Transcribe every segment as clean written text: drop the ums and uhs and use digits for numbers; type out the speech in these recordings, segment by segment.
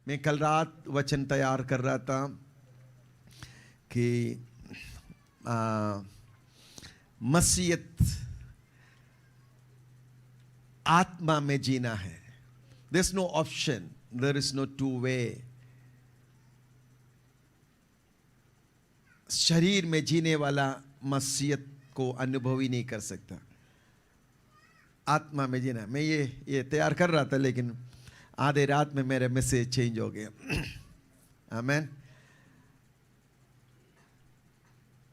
मैं कल रात वचन तैयार कर रहा था कि मसीहत आत्मा में जीना है. There is no option, there is no two way. शरीर में जीने वाला मसीहत को अनुभव ही नहीं कर सकता. आत्मा में जीना. मैं ये तैयार कर रहा था, लेकिन आधे रात में मेरा मैसेज चेंज हो गया. आमेन.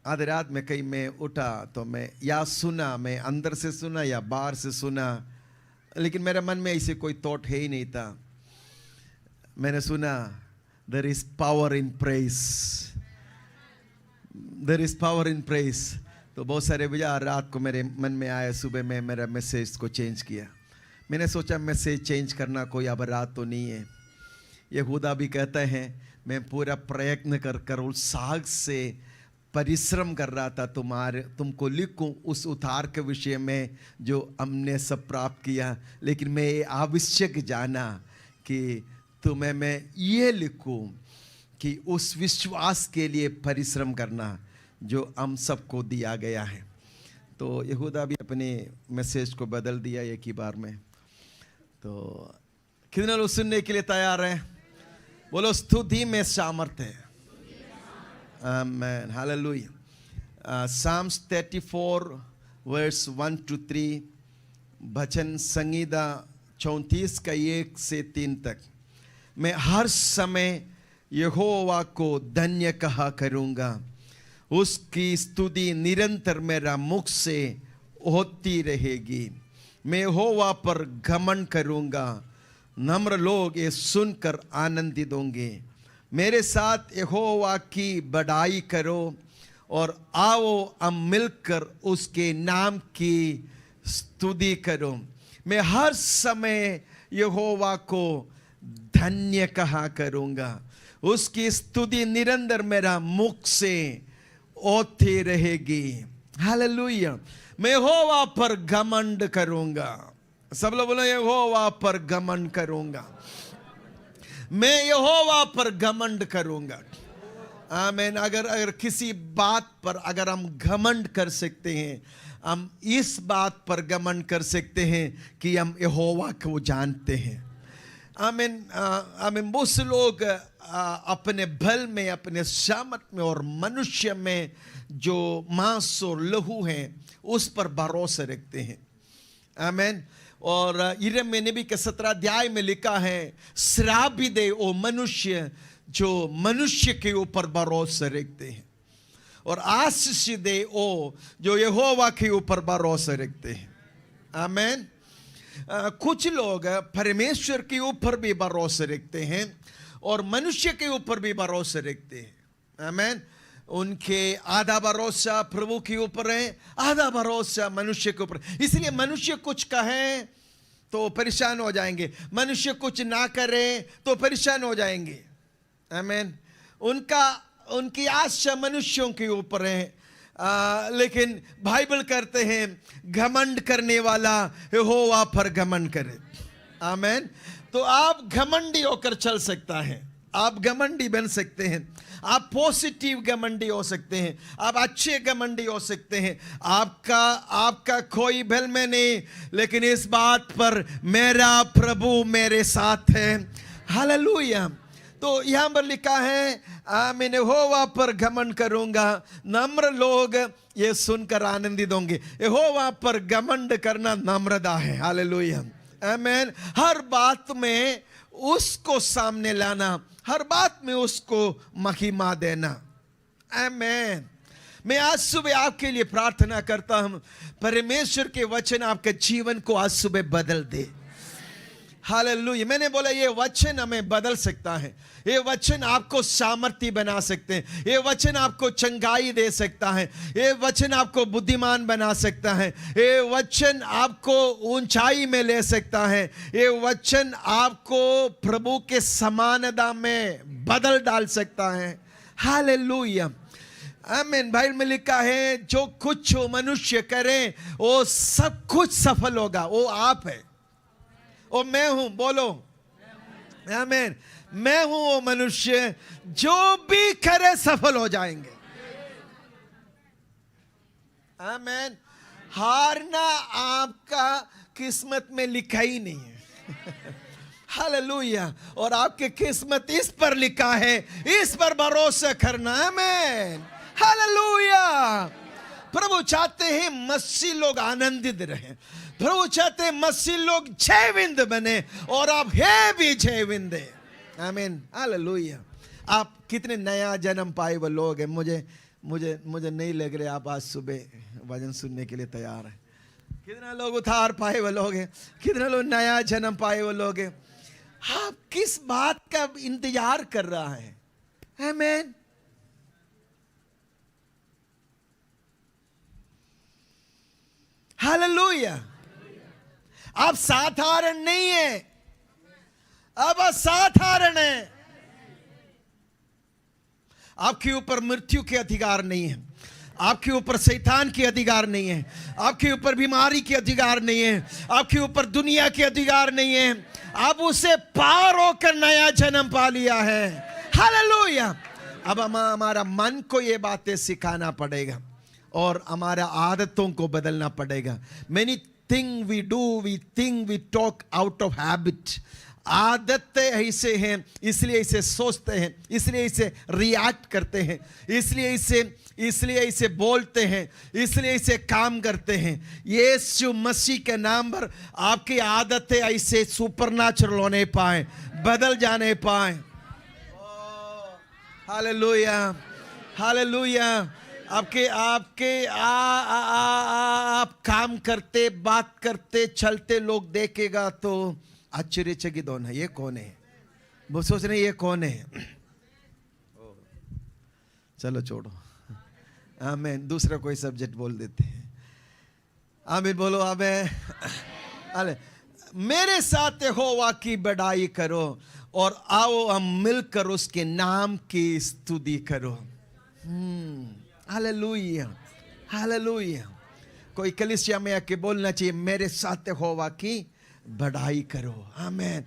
आधे रात में कहीं मैं उठा तो मैं या सुना, मैं अंदर से सुना या बाहर से सुना, लेकिन मेरे मन में ऐसे कोई थॉट है ही नहीं था. मैंने सुना there is power in praise, there is power in praise. तो बहुत सारे विचार रात को मेरे मन में आए. सुबह में मेरा मैसेज को चेंज किया. मैंने सोचा मैसेज चेंज करना कोई अब रात तो नहीं है. यहूदा भी कहते हैं मैं पूरा प्रयत्न कर उत्साह से परिश्रम कर रहा था तुमको लिखूं उस उद्धार के विषय में जो हमने सब प्राप्त किया, लेकिन मैं ये आवश्यक जाना कि तुम्हें मैं ये लिखूं कि उस विश्वास के लिए परिश्रम करना जो हम सबको दिया गया है. तो यहूदा भी अपने मैसेज को बदल दिया एक ही बार में. तो कितने लोग सुनने के लिए तैयार हैं? बोलो स्तुति में सामर्थ्य है. आमीन, हालेलुया. Psalms 34 verse 1 to 3, भजन संगीता 34 का 1 से 3 तक. मैं हर समय यहोवा को धन्य कहा करूंगा, उसकी स्तुति निरंतर मेरा मुख से होती रहेगी. मैं यहोवा पर घमंड करूंगा, नम्र लोग ये सुनकर आनंदित होंगे. मेरे साथ यहोवा की बड़ाई करो और आओ हम मिलकर उसके नाम की स्तुति करो. मैं हर समय यहोवा को धन्य कहा करूंगा, उसकी स्तुति निरंतर मेरा मुख से होती रहेगी. हालेलुया. मैं यहोवा पर घमंड करूंगा. सब लोग बोलो यहोवा पर घमंड करूंगा. मैं यहोवा पर घमंड करूंगा. आमीन. अगर किसी बात पर अगर हम घमंड कर सकते हैं, हम इस बात पर घमंड कर सकते हैं कि हम यहोवा को जानते हैं. आमीन. आमीन. बहुत से लोग अपने बल में, अपने सामर्थ्य में और मनुष्य में जो मांस और लहू हैं उस पर भरोसा रखते हैं. आमीन. और यिर्मयाह नबी के 17 अध्याय में लिखा है, श्राप दे ओ मनुष्य जो मनुष्य के ऊपर भरोसा रखते हैं, और आशीष दे ओ जो यहोवा के ऊपर भरोसा रखते हैं. आमीन. कुछ लोग परमेश्वर के ऊपर भी भरोसा रखते हैं और मनुष्य के ऊपर भी भरोसा रखते हैं. आमीन. उनके आधा भरोसा प्रभु के ऊपर है, आधा भरोसा मनुष्य के ऊपर. इसलिए मनुष्य कुछ कहे तो परेशान हो जाएंगे, मनुष्य कुछ ना करे तो परेशान हो जाएंगे. आमीन. उनकी आशा मनुष्यों के ऊपर है, लेकिन बाइबल कहते हैं घमंड करने वाला यहोवा पर घमंड करे. आमीन. तो आप घमंडी होकर चल सकता है, आप घमंडी बन सकते हैं, आप पॉजिटिव घमंडी हो सकते हैं, आप अच्छे घमंडी हो सकते हैं. आपका कोई बल में नहीं, लेकिन इस बात पर मेरा प्रभु मेरे साथ है. हालेलुया. तो यहाँ पर लिखा है मैं यहोवा पर घमंड करूंगा, नम्र लोग ये सुनकर आनंदित होंगे. यहोवा पर घमंड करना नम्रता है. हालेलुया. आमीन. हर बात में उसको सामने लाना, हर बात में उसको महिमा देना. आमीन. मैं आज सुबह आपके लिए प्रार्थना करता हूं, परमेश्वर के वचन आपके जीवन को आज सुबह बदल दे. हालेलुया. मैंने बोला ये वचन हमें बदल सकता है, ये वचन आपको सामर्थ्य बना सकते हैं, ये वचन आपको चंगाई दे सकता है, ये वचन आपको बुद्धिमान बना सकता है, ये वचन आपको ऊंचाई में ले सकता है, ये वचन आपको प्रभु के समानता में बदल डाल सकता है. हालेलुया. आमीन. बाइबल में लिखा है जो कुछ मनुष्य करे वो सब कुछ सफल होगा. वो आप है, वो मैं हूं. बोलो आमीन. मैं हूं वो मनुष्य, जो भी करे सफल हो जाएंगे। आमीन। हारना आपका किस्मत में लिखा ही नहीं है। हालेलुया। और आपके किस्मत इस पर लिखा है, इस पर भरोसा करना। आमीन। हालेलुया। प्रभु चाहते हैं मसीह लोग आनंदित रहे। प्रभु चाहते हैं मसीह लोग जयविंद बने, और आप है भी जयविंद। आमीन। हालेलुया। आप कितने नया जन्म पाए वो लोग हैं। मुझे नहीं लग रहे आप आज सुबह वचन सुनने के लिए तैयार हैं। कितने लोग उद्धार पाए वो लोग हैं, कितने लोग नया जन्म पाए वो लोग हैं। आप किस बात का इंतजार कर रहा है? आमीन। हालेलुया। आप साधारण नहीं है, अब असाधारण है। आपके ऊपर मृत्यु के अधिकार नहीं है, आपके ऊपर शैतान के अधिकार नहीं है, आपके ऊपर बीमारी के अधिकार नहीं है, आपके ऊपर दुनिया के अधिकार नहीं है। आप उसे पार होकर नया जन्म पा लिया है। हालेलुया। अब हमारा मन को ये बातें सिखाना पड़ेगा और हमारा आदतों को बदलना पड़ेगा। Many things we do, we think, we talk out of habit. आदतें ऐसे हैं, इसलिए इसे सोचते हैं, इसलिए इसे रिएक्ट करते हैं, इसलिए इसे बोलते हैं, इसलिए इसे काम करते हैं। यीशु मसीह के नाम पर आपकी आदतें ऐसे सुपरनैचुरल होने पाए, बदल जाने पाए। हालेलुया। हालेलुया। आप काम करते, बात करते, चलते लोग देखेगा तो आश्चर्यचकित होना, ये कौन है? वो सोच रहे ये कौन है? चलो छोड़ो। आमीन। दूसरा कोई सब्जेक्ट बोल देते हैं। आमीन बोलो। आमीन। अरे मेरे साथ यहोवा की बड़ाई करो और आओ हम मिलकर उसके नाम की स्तुति करो। हालेलुया। हालेलुया। कोई कलीसिया में आके बोलना चाहिए, मेरे साथ यहोवा की बढ़ाई करो। आमीन।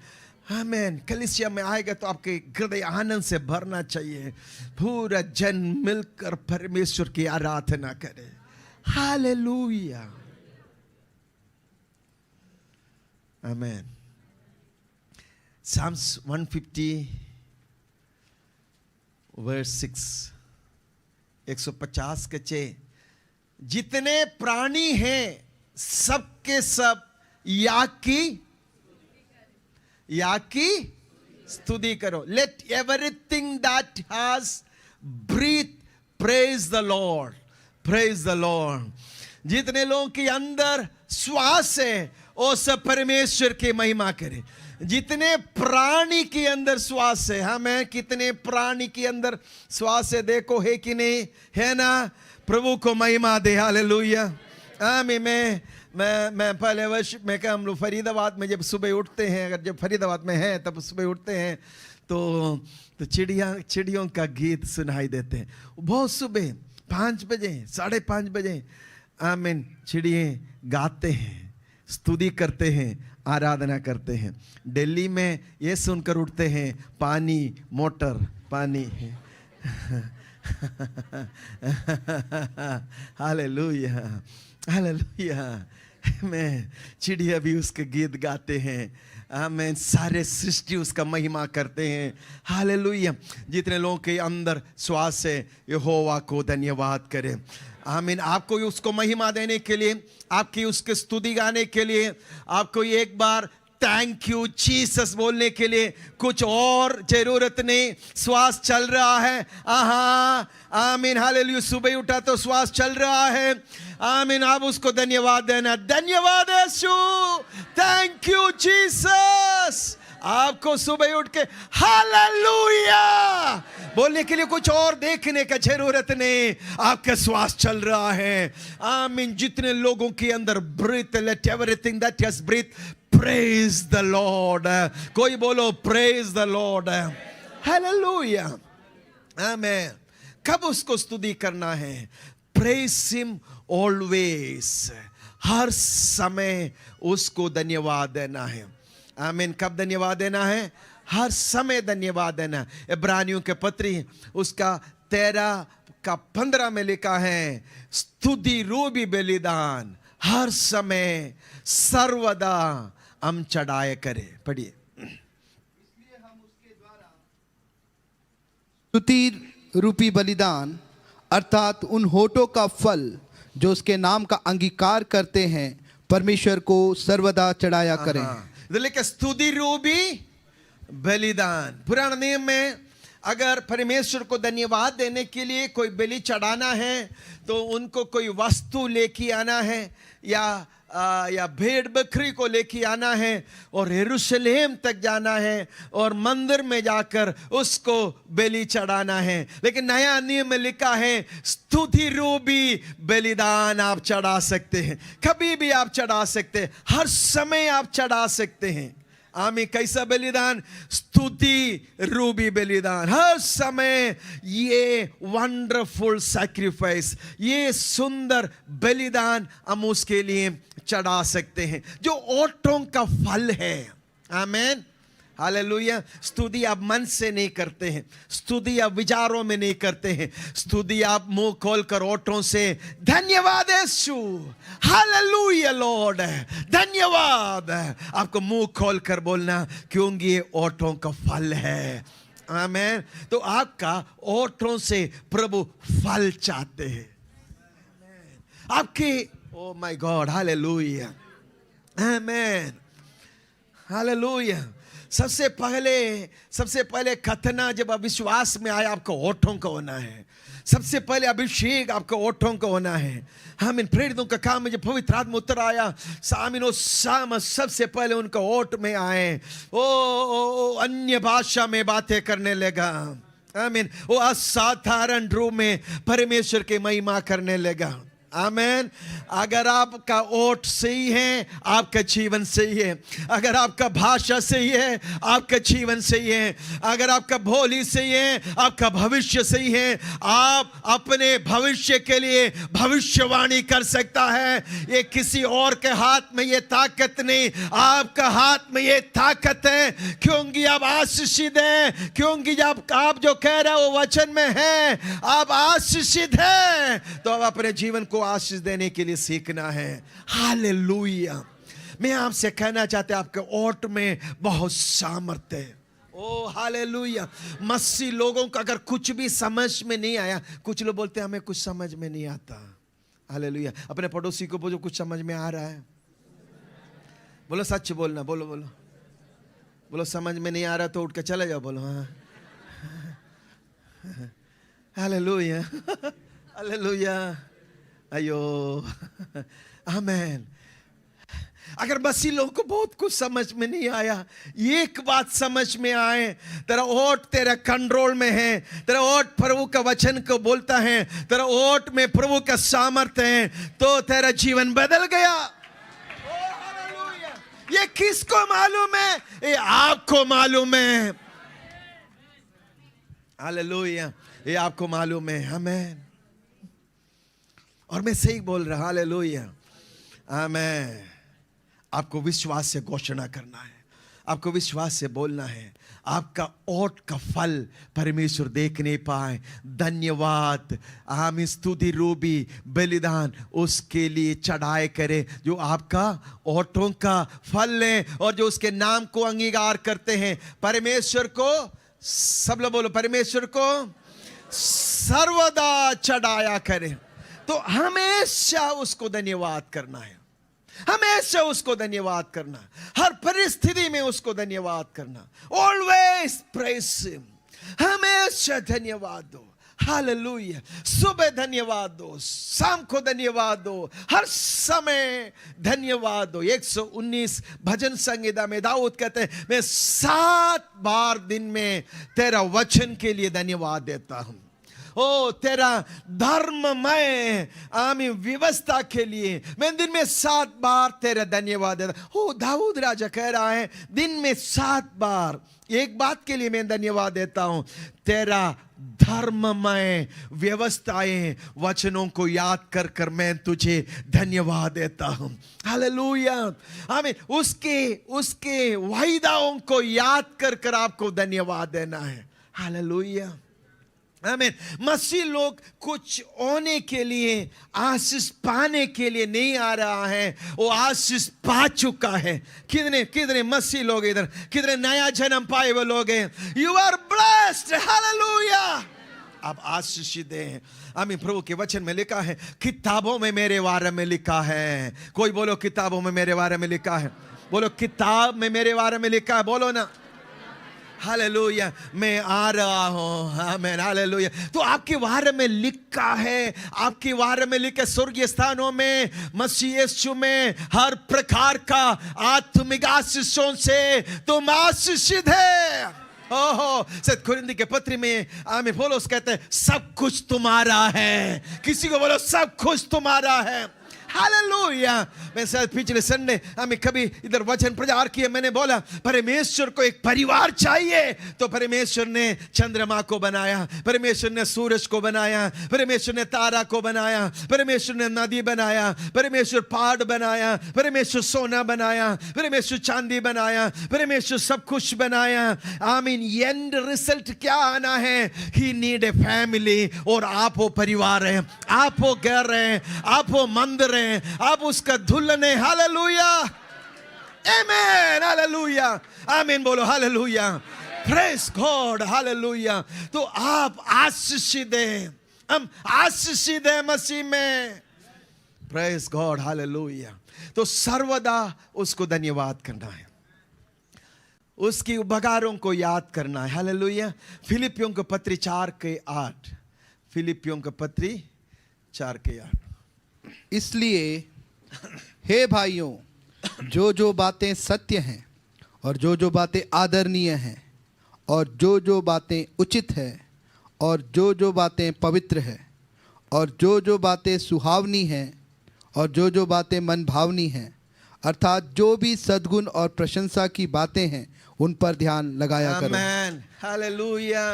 आमीन। कलीसिया में आएगा तो आपके हृदय आनंद से भरना चाहिए। पूरा जन मिलकर परमेश्वर की आराधना करे। हालेलुया। आमीन। Psalms 150 verse 6, 150 के 6, जितने प्राणी हैं सबके सब या की स्तुति करो। Let everything that has breath praise the Lord. Praise the Lord. जितने लोगों के अंदर श्वास है वो सब परमेश्वर की महिमा करे। जितने प्राणी के अंदर श्वास है, हमें कितने प्राणी के अंदर श्वास है देखो, है कि नहीं? है ना? प्रभु को महिमा दे। हालेलुया। आमीन। मैं पहले वर्ष में कहा, हम लोग फरीदाबाद में जब सुबह उठते हैं, अगर जब फरीदाबाद में हैं तब सुबह उठते हैं तो चिड़ियों का गीत सुनाई देते हैं। बहुत सुबह 5 बजे 5:30 बजे आमीन चिड़िए गाते हैं, स्तुति करते हैं, आराधना करते हैं। दिल्ली में ये सुनकर उठते हैं, पानी मोटर पानी। हालेलुया। हालेलुया। मैं चिड़िया भी उसके गीत गाते हैं। आमीन। सारे सृष्टि उसका महिमा करते हैं। हालेलुया। जितने लोगों के अंदर श्वास है यहोवा को धन्यवाद करें। आमीन। आपको उसको महिमा देने के लिए, आपकी उसके स्तुति गाने के लिए, आपको एक बार थैंक यू जीसस बोलने के लिए कुछ और जरूरत नहीं। श्वास चल रहा है। आमीन। हालेलुया। सुबह उठा तो श्वास चल रहा है। आमीन। आप उसको धन्यवाद देना। धन्यवाद यीशु, थैंक यू जीसस। आपको सुबह उठ के हालेलुया बोलने के लिए कुछ और देखने का जरूरत नहीं। आपका श्वास चल रहा है। आमीन। जितने लोगों के अंदर breath, let everything that has breath praise the lord. कोई बोलो प्रेज द लॉर्ड। हालेलुया। आमीन। कब उसको स्तुति करना है? Praise him always. हर समय उसको धन्यवाद देना है। आमीन। कब धन्यवाद देना है? हर समय धन्यवाद देना। इब्रानियों के पत्री उसका 13 का 15 में लिखा है, स्तुति रूपी बलिदान हर समय सर्वदा हम चढ़ाए करे। पढ़िए। स्तुति रूपी बलिदान अर्थात उन होठों का फल जो उसके नाम का अंगीकार करते हैं, परमेश्वर को सर्वदा चढ़ाया करें। लेकिन स्तुति रूपी बलिदान, पुराने नियम में अगर परमेश्वर को धन्यवाद देने के लिए कोई बलि चढ़ाना है तो उनको कोई वस्तु लेके आना है या भेड़ बकरी को लेके आना है और यरूशलेम तक जाना है और मंदिर में जाकर उसको बलि चढ़ाना है। लेकिन नया नियम में लिखा है स्तुति रूपी बलिदान आप चढ़ा सकते हैं, कभी भी आप चढ़ा सकते हैं, हर समय आप चढ़ा सकते हैं। आमीन। कैसा बलिदान? स्तुति रूपी बलिदान हर समय। ये वंडरफुल सैक्रिफाइस, ये सुंदर बलिदान हम उसके लिए चढ़ा सकते हैं जो ओठों का फल है। आमीन, हालेलुया। स्तुति आप मन से नहीं करते हैं, स्तुति आप विचारों में नहीं करते हैं, स्तुति आप मुंह खोलकर ओठों से धन्यवाद यीशु, हालेलुया लॉर्ड, धन्यवाद, आपको मुंह खोलकर बोलना, क्योंकि ये ओठों का फल है। आमीन। तो आपका ओठों से प्रभु फल चाहते हैं आपके। ओ माय गॉड, हालेलुया, आमीन, हालेलुया। सबसे पहले खतना जब विश्वास में आया आपको होठों का होना है। सबसे पहले अभिषेक आपको होठों का होना है। हम इन प्रेरितों का काम में जब पवित्र आत्मा उतर आया, सामिनो साम सबसे पहले उनका होठ में आए, ओ अन्य भाषा में बातें करने लगा। आमीन। वो असाधारण रूप में परमेश्वर की महिमा करने लगा। आमीन। अगर आपका ओठ सही है, आपका जीवन सही है। अगर आपका भाषा सही है, आपका जीवन सही है। अगर आपका बोली सही है, आपका भविष्य सही है। आप अपने भविष्य के लिए भविष्यवाणी कर सकता है। ये किसी और के हाथ में ये ताकत नहीं, आपका हाथ में ये ताकत है, क्योंकि आप आशीषित हैं। क्योंकि जब आप जो कह रहे हो वो वचन में है, आप आशीषित हैं, तो आप अपने जीवन को आशीष देने के लिए सीखना है। हालेलुया। मैं आपसे कहना चाहते हैं आपके ओठ में बहुत सामर्थ्य है। ओ हालेलुया। मसीह लोगों का अगर कुछ भी समझ में नहीं आया, कुछ लोग बोलते हैं हमें कुछ समझ में नहीं आता। हालेलुया। अपने पड़ोसी को बोलो कुछ समझ में आ रहा है, बोलो सच बोलना, बोलो बोलो बोलो समझ में नहीं आ रहा तो उठ के चले जाओ, बोलो हाँ। हालेलुया, हालेलुया, अयो, आमेन। अगर मसीह लोगों को बहुत कुछ समझ में नहीं आया, एक बात समझ में आए, तेरा ओठ तेरा कंट्रोल में है, तेरा ओठ प्रभु का वचन को बोलता है, तेरा ओठ में प्रभु का सामर्थ्य है, तो तेरा जीवन बदल गया। ये किसको मालूम है? ये आपको मालूम है। हालेलुया। ये आपको मालूम है। आमेन। और मैं सही बोल रहा, हालेलुया, आमेन। आपको विश्वास से घोषणा करना है, आपको विश्वास से बोलना है। आपका ओठ का फल परमेश्वर देख नहीं पाए, धन्यवाद, हम स्तुति रूपी बलिदान उसके लिए चढ़ाए करें जो आपका ओठों का फल है और जो उसके नाम को अंगीकार करते हैं। परमेश्वर को, सब लोग बोलो, परमेश्वर को सर्वदा चढ़ाया करें। तो हमेशा उसको धन्यवाद करना है, हमेशा उसको धन्यवाद करना, हर परिस्थिति में उसको धन्यवाद करना। ऑलवेज प्रेज हिम, हमेशा धन्यवाद दो। हालेलुया। सुबह धन्यवाद दो, शाम को धन्यवाद दो, हर समय धन्यवाद दो। 119 भजन संहिता में दाऊद कहते हैं, मैं 7 बार दिन में तेरा वचन के लिए धन्यवाद देता हूं। ओ तेरा धर्ममय आमीन व्यवस्था के लिए मैं दिन में 7 बार तेरा धन्यवाद देता। ओ दाऊद राजा कह रहा है दिन में 7 बार एक बात के लिए मैं धन्यवाद देता हूं, तेरा धर्ममय व्यवस्थाएं वचनों को याद कर कर मैं तुझे धन्यवाद देता हूं। हालेलुया आमीन। उसके वायदाओं को याद कर कर आपको धन्यवाद देना है। हालेलुया आमीन। मसीह लोग कुछ होने के लिए आशीष पाने के लिए नहीं आ रहा है, वो आशीष पा चुका है। कितने कितने मसीह लोग इधर, कितने नया जन्म पाए हुए लोग हैं। You are blessed. हालेलुया। आप आशीषित हैं। आमीन। प्रभु के वचन में लिखा है किताबों में मेरे बारे में लिखा है। कोई बोलो किताबों में मेरे बारे में लिखा है। बोलो किताब में मेरे बारे में लिखा है। बोलो ना हालेलुया। मैं आ रहा हूँ। आमीन। हालेलुया। तो आपके बारे में लिखा है, आपके बारे में लिखे स्वर्गीय स्थानों में मसीह यीशु में हर प्रकार का आत्मिक आशीषों से तुम आशीषित है। ओहो सत कुरिन्दी के पत्री में आमीन पौलुस कहते हैं सब कुछ तुम्हारा है। किसी को बोलो सब कुछ तुम्हारा है। हालेलुया। मैं शायद पिछले संडे हमें कभी इधर वचन प्रचार किए, मैंने बोला परमेश्वर को एक परिवार चाहिए, तो परमेश्वर ने चंद्रमा को बनाया, परमेश्वर ने सूरज को बनाया, परमेश्वर ने तारा को बनाया, परमेश्वर ने नदी बनाया, परमेश्वर पहाड़ बनाया, परमेश्वर सोना बनाया, परमेश्वर चांदी बनाया, परमेश्वर सब कुछ बनाया। आमीन। एंड रिजल्ट क्या आना है? ही नीड ए फैमिली। और आप वो परिवार है, आप वो घर है, आप वो मंदिर है, आप उसका दुल्हन है। हालेलुया आमीन। हालेलुया आमीन। बोलो हालेलुया। Praise God. हालेलुया। तो आप आशीषित हैं, हम आशीषित हैं मसीह में। Praise God. हालेलुया। तो सर्वदा उसको धन्यवाद करना है, उसकी उपकारों को याद करना है। हालेलुया। फिलिपियों के पत्री 4:8। फिलिपियों के पत्री 4:8। इसलिए हे भाइयों जो जो बातें सत्य हैं और जो जो बातें आदरणीय हैं और जो जो बातें उचित है और जो जो बातें पवित्र है और जो जो बातें सुहावनी हैं और जो जो बातें मन भावनी हैं, अर्थात जो भी सद्गुण और प्रशंसा की बातें हैं उन पर ध्यान लगाया करो। आमीन। हालेलुया।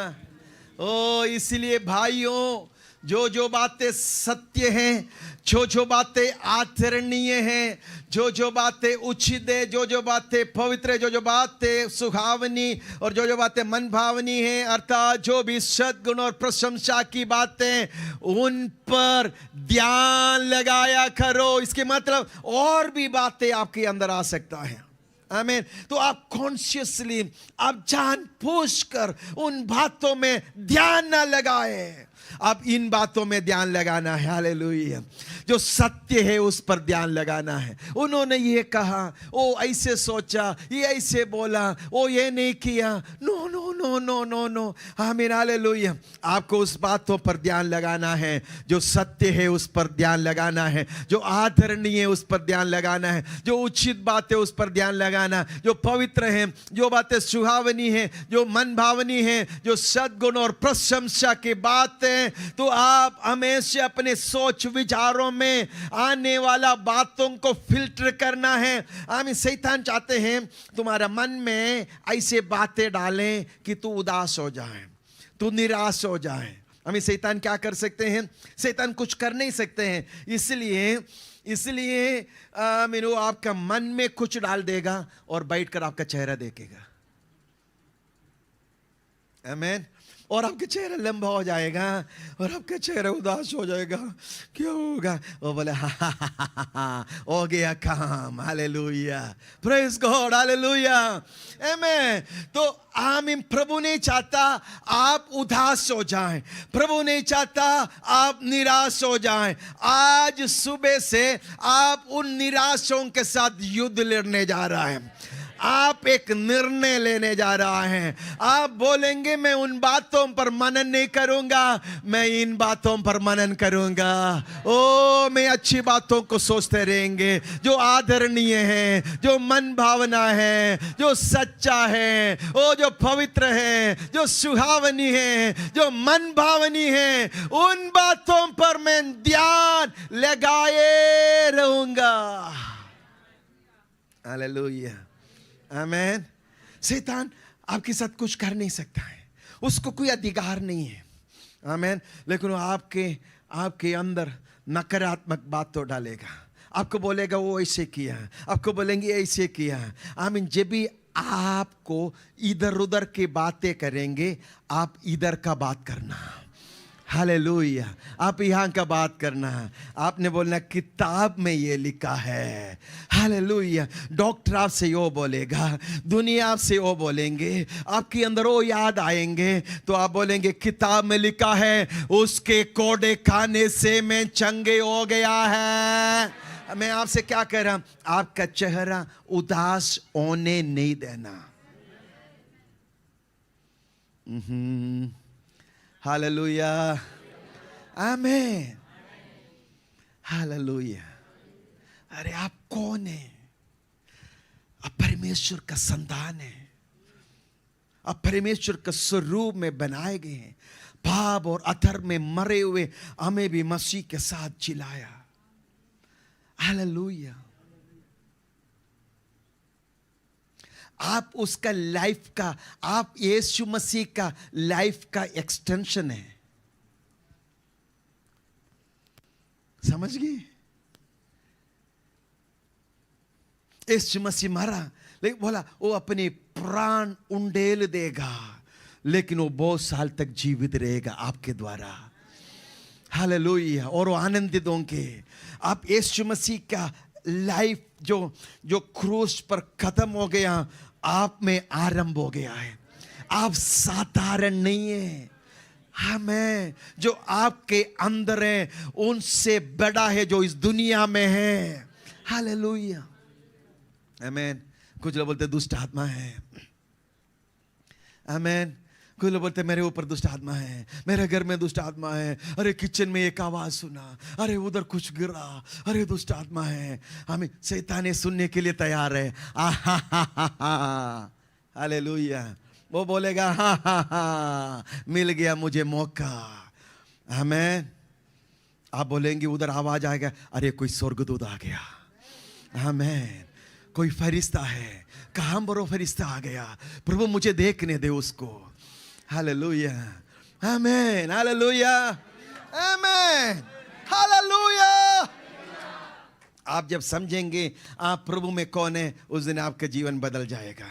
ओ इसलिए भाइयों जो जो बातें सत्य हैं, जो जो बातें आदरणीय हैं, जो जो बातें उचित है, जो जो बातें पवित्र है, जो जो बातें सुहावनी और जो जो बातें मन भावनी हैं, अर्थात जो भी सद्गुण और प्रशंसा की बातें उन पर ध्यान लगाया करो। इसके मतलब और भी बातें आपके अंदर आ सकता है। आमीन। तो आप कॉन्शियसली, आप जानबूझकर उन बातों में ध्यान ना लगाए, आप इन बातों में ध्यान लगाना है। हालेलुया। जो सत्य है उस पर ध्यान लगाना है। उन्होंने ये कहा, ओ ऐसे सोचा, ये ऐसे बोला, ओ ये नहीं किया, no no no no no no. आमीन। हालेलुया। आपको उस बातों पर ध्यान लगाना है, जो सत्य है उस पर ध्यान लगाना है, जो आदरणीय है उस पर ध्यान लगाना है, जो उचित बात है उस पर ध्यान लगाना, जो पवित्र है, जो बातें सुहावनी है, जो मन भावनी है, जो सद्गुण और प्रशंसा की बात है, तो आप हमेशा अपने सोच विचारों में आने वाला बातों को फिल्टर करना है। आमीन। शैतान चाहते हैं तुम्हारा मन में ऐसे बातें डालें कि तू उदास हो जाए, तू निराश हो जाए। आमीन। शैतान क्या कर सकते हैं? शैतान कुछ कर नहीं सकते हैं। इसलिए आमीन वो आपका मन में कुछ डाल देगा और बैठकर आपका चेहरा देखेगा। आमीन। और आपका चेहरा लंबा हो जाएगा और आपका चेहरा उदास हो जाएगा। क्या होगा? वो बोले हो गया काम। हालेलुया। Praise God. हालेलुया आमीन। तो आमीन। प्रभु नहीं चाहता आप उदास हो जाएं, प्रभु नहीं चाहता आप निराश हो जाएं। आज सुबह से आप उन निराशों के साथ युद्ध लड़ने जा रहा है। आप एक निर्णय लेने जा रहा है। आप बोलेंगे मैं उन बातों पर मनन नहीं करूंगा, मैं इन बातों पर मनन करूंगा। ओ मैं अच्छी बातों को सोचते रहेंगे, जो आदरणीय है, जो मन भावना है, जो सच्चा है, ओ जो पवित्र है, जो सुहावनी है, जो मन भावनी है, उन बातों पर मैं ध्यान लगाए रहूंगा। हालेलुया, आमीन। शैतान आपके साथ कुछ कर नहीं सकता है, उसको कोई अधिकार नहीं है, आमीन। लेकिन वो आपके अंदर नकारात्मक बात तो डालेगा, आपको बोलेगा वो ऐसे किया, आपको बोलेंगे ऐसे किया, आमीन। जब भी आपको इधर उधर की बातें करेंगे, आप इधर का बात करना, हालेलुया। आप यहाँ का बात करना, आपने बोलना किताब में ये लिखा है, हालेलुया। डॉक्टर आपसे यो बोलेगा, दुनिया आपसे वो बोलेंगे, आपके अंदर वो याद आएंगे, तो आप बोलेंगे किताब में लिखा है उसके कोड़े खाने से मैं चंगे हो गया है। मैं आपसे क्या कह रहा हूं, आपका चेहरा उदास होने नहीं देना। हालेलुया, आमीन, हालेलुया। अरे आप कौन है? आप परमेश्वर का संतान है, आप परमेश्वर का स्वरूप में बनाए गए हैं। पाप और अधर्म में मरे हुए हमें भी मसीह के साथ जिलाया, हालेलुया। आप उसका लाइफ का, आप यीशु मसीह का लाइफ का एक्सटेंशन है, समझ गए? यीशु मसीह मरा, लेकिन बोला वो अपने प्राण उंडेल देगा, लेकिन वो बहुत साल तक जीवित रहेगा आपके द्वारा, हालेलुया। और वो आनंदित होंगे। आप यीशु मसीह का लाइफ जो क्रूस पर खत्म हो गया, आप में आरंभ हो गया है। आप साधारण नहीं है, हमें जो आपके अंदर है उनसे बड़ा है जो इस दुनिया में है, हालेलुया, आमीन। कुछ लोग बोलते दुष्ट आत्मा है, आमीन। कुछ लोग बोलते मेरे ऊपर दुष्ट आत्मा है, मेरे घर में दुष्ट आत्मा है, अरे किचन में एक आवाज सुना, अरे उधर कुछ गिरा, अरे दुष्ट आत्मा है। हमें शैतान सुनने के लिए तैयार है, हालेलुया। वो बोलेगा हा हा हा, मिल गया मुझे मौका, आमीन। आप बोलेंगे उधर आवाज आएगा, अरे कोई स्वर्गदूत आ गया, आमीन। कोई फरिश्ता है, कहां बरो फरिश्ता आ गया, प्रभु मुझे देखने दे उसको, हालेलुया, आमीन, हालेलुया, आमीन, हालेलुया। आप जब समझेंगे आप प्रभु में कौन है, उस दिन आपका जीवन बदल जाएगा।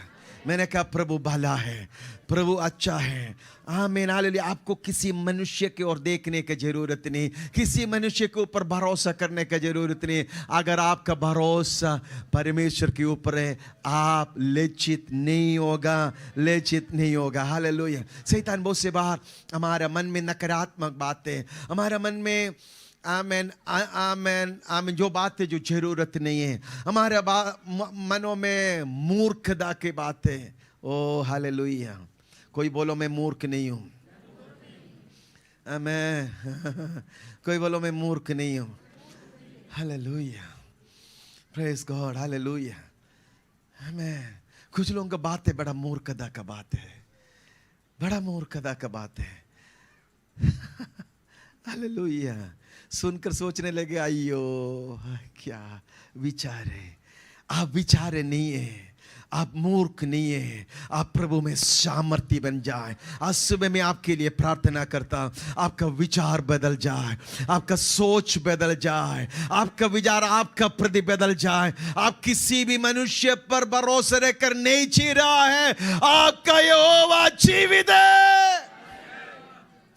मैंने कहा प्रभु भला है, प्रभु अच्छा है, आमीन, हालेलुया। आपको किसी मनुष्य की ओर देखने की जरूरत नहीं, किसी मनुष्य के ऊपर भरोसा करने की जरूरत नहीं। अगर आपका भरोसा परमेश्वर के ऊपर है, आप लज्जित नहीं होगा, लज्जित नहीं होगा, हालेलुया। शैतान बहुत से बार हमारे मन में नकारात्मक बातें, हमारे मन में आमीन, आमीन, आमीन, जो बातें जो जरूरत नहीं है, हमारे मनों में मूर्खता की बातें, ओ हालेलुया। कोई बोलो मैं मूर्ख नहीं हूं, आमीन। कोई बोलो मैं मूर्ख नहीं हूं, हालेलुया, प्रेज गॉड, हालेलुया, आमीन। कुछ लोगों का बात है बड़ा मूर्खता का बात है, बड़ा मूर्खता का बात है, हालेलुया। सुनकर सोचने लगे आइयो क्या विचार है। आप विचार नहीं है, आप मूर्ख नहीं है, आप प्रभु में सामर्थ्य बन जाए। आज सुबह मैं आपके लिए प्रार्थना करता हूं, आपका विचार बदल जाए, आपका सोच बदल जाए, आपका विचार आपका प्रति बदल जाए। आप किसी भी मनुष्य पर भरोसा रखकर नहीं जी रहा है, आपका यहोवा जीवित है,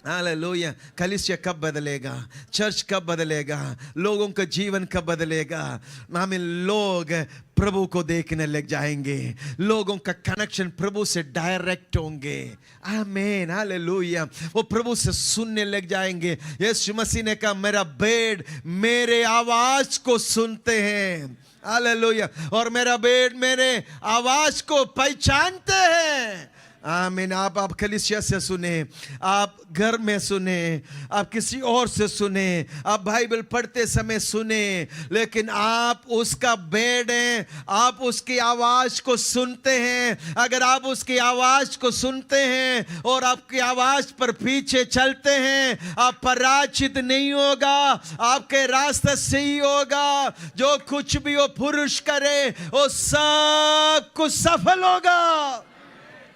हालेलुया। कलीसिया कब बदलेगा, चर्च कब बदलेगा, लोगों का जीवन कब बदलेगा, हमें लोग प्रभु को देखने लग जाएंगे, लोगों का कनेक्शन प्रभु से डायरेक्ट होंगे, आमीन, हालेलुया। वो प्रभु से सुनने लग जाएंगे। यीशु मसीह ने कहा मेरा भेड़ मेरे आवाज को सुनते हैं, हालेलुया। और मेरा बेट मेरे आवाज को पहचानते हैं। आमीन। आप कलीसिया से सुने, आप घर में सुने, आप किसी और से सुने, आप बाइबल पढ़ते समय सुने, लेकिन आप उसका बेड हैं, आप उसकी आवाज को सुनते हैं। अगर आप उसकी आवाज को सुनते हैं और आपकी आवाज पर पीछे चलते हैं, आप पराजित नहीं होगा, आपके रास्ते सही होगा। जो कुछ भी वो पुरुष करे वो सब कुछ सफल होगा।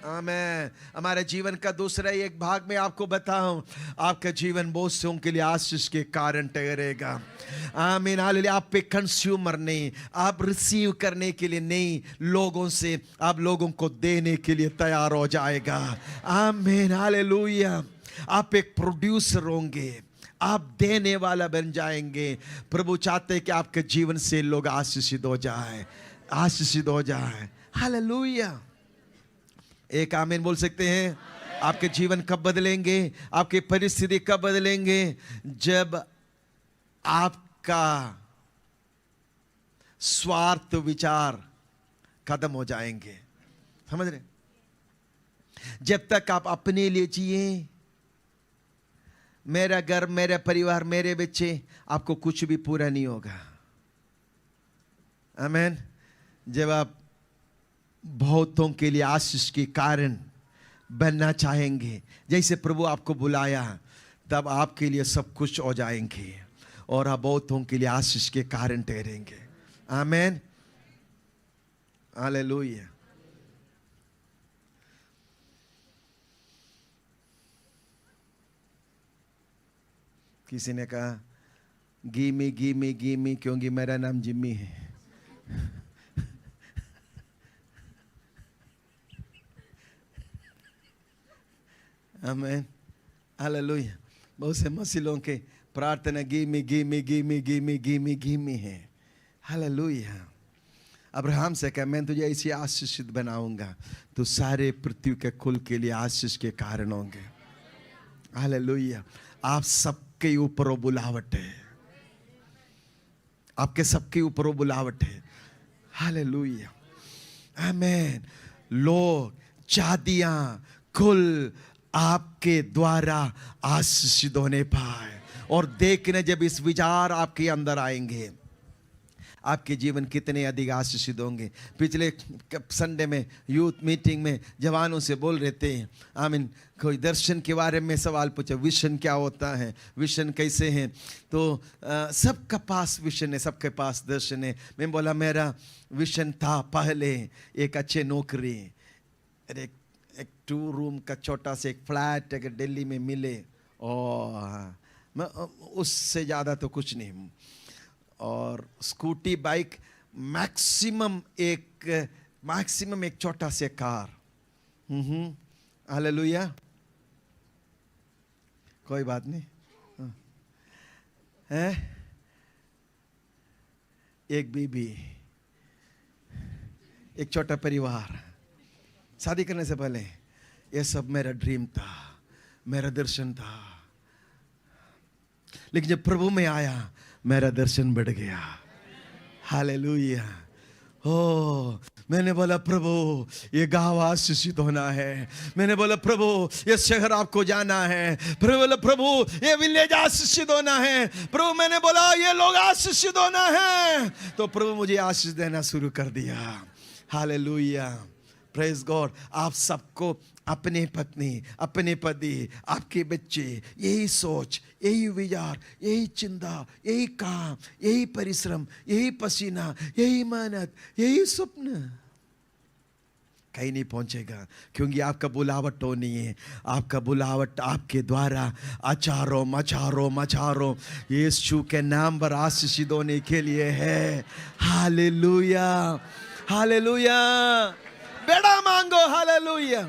आमेन। हमारे जीवन का दूसरा एक भाग में आपको बताऊं, आपका जीवन बहुत से के लिए आशीष के कारण ठहरेगा। आमीन। हालेलुया। आप पे कंज्यूमर नहीं, आप रिसीव करने के लिए नहीं, लोगों से आप लोगों को देने के लिए तैयार हो जाएगा। आमीन। हालेलुया। आप एक प्रोड्यूसर होंगे, आप देने वाला बन जाएंगे। प्रभु चाहते हैं कि आपके जीवन से लोग आशीषित हो जाए, आशीषित हो जाए। हालेलुया। एक आमीन बोल सकते हैं? आपके जीवन कब बदलेंगे, आपकी परिस्थिति कब बदलेंगे? जब आपका स्वार्थ विचार खत्म हो जाएंगे। समझ रहे? जब तक आप अपने लिए जिए, मेरा घर, मेरा परिवार, मेरे बच्चे, आपको कुछ भी पूरा नहीं होगा। आमीन। जब आप बहुतों के लिए आशीष के कारण बनना चाहेंगे, जैसे प्रभु आपको बुलाया, तब आपके लिए सब कुछ हो जाएंगे और आप बहुतों के लिए आशीष के कारण ठहरेंगे। आमीन। हालेलुया। किसी ने कहा गिमी गिमी गिमी, क्योंकि मेरा नाम जिम्मी है। आमीन। हालेलुया। बहुत से मसीहों के प्रार्थना gimme gimme gimme gimme gimme gimme है। हालेलुया। अब्राहम से कहा मैं तुझे ऐसी आशीषित बनाऊंगा, तो सारे पृथ्वी के कुल के लिए आशीष के कारण होंगे। हालेलुया। आप सबके ऊपर वो बुलावट है, आपके सबके ऊपर वो बुलावट है। हालेलुया। आमीन। लोग, जातियां, कुल आपके द्वारा आशीषित होने पाए, और देखने जब इस विचार आपके अंदर आएंगे, आपके जीवन कितने अधिक आशीषित होंगे। पिछले संडे में यूथ मीटिंग में जवानों से बोल रहे थे, आमीन, कोई दर्शन के बारे में सवाल पूछा, विजन क्या होता है, विजन कैसे है? तो सबका पास विजन है, सबके पास दर्शन है। मैं बोला मेरा विजन था पहले एक अच्छे नौकरी, एक 2 रूम का छोटा सा एक फ्लैट अगर दिल्ली में मिले, और मैं उससे ज़्यादा तो कुछ नहीं, और स्कूटी बाइक, मैक्सिमम एक छोटा से कार। हालेलुया। कोई बात नहीं है। एक बीबी, एक छोटा परिवार। शादी करने से पहले ये सब मेरा ड्रीम था, मेरा दर्शन था, लेकिन जब प्रभु में आया मेरा दर्शन बढ़ गया। हालेलुया। ओ, मैंने बोला प्रभु ये गांव आशीषित होना है, मैंने बोला प्रभु ये शहर आपको जाना है, प्रभु बोला प्रभु ये विलेज आशीषित होना है, प्रभु मैंने बोला ये लोग आशीषित होना है, तो प्रभु मुझे आशीष देना शुरू कर दिया। हालेलुया। Praise God. आप सबको अपने पत्नी, अपने पति, आपके बच्चे, यही सोच, यही विचार, यही चिंता, यही काम, यही परिश्रम, यही पसीना, यही मेहनत, यही स्वप्न, कहीं नहीं पहुंचेगा, क्योंकि आपका बुलावट हो नहीं है। आपका बुलावट आपके द्वारा अचारों मचारों यीशु के नाम पर आशीषित होने के लिए है। हालेलुया। हालेलुया। बेड़ा मांगो। हालेलुया।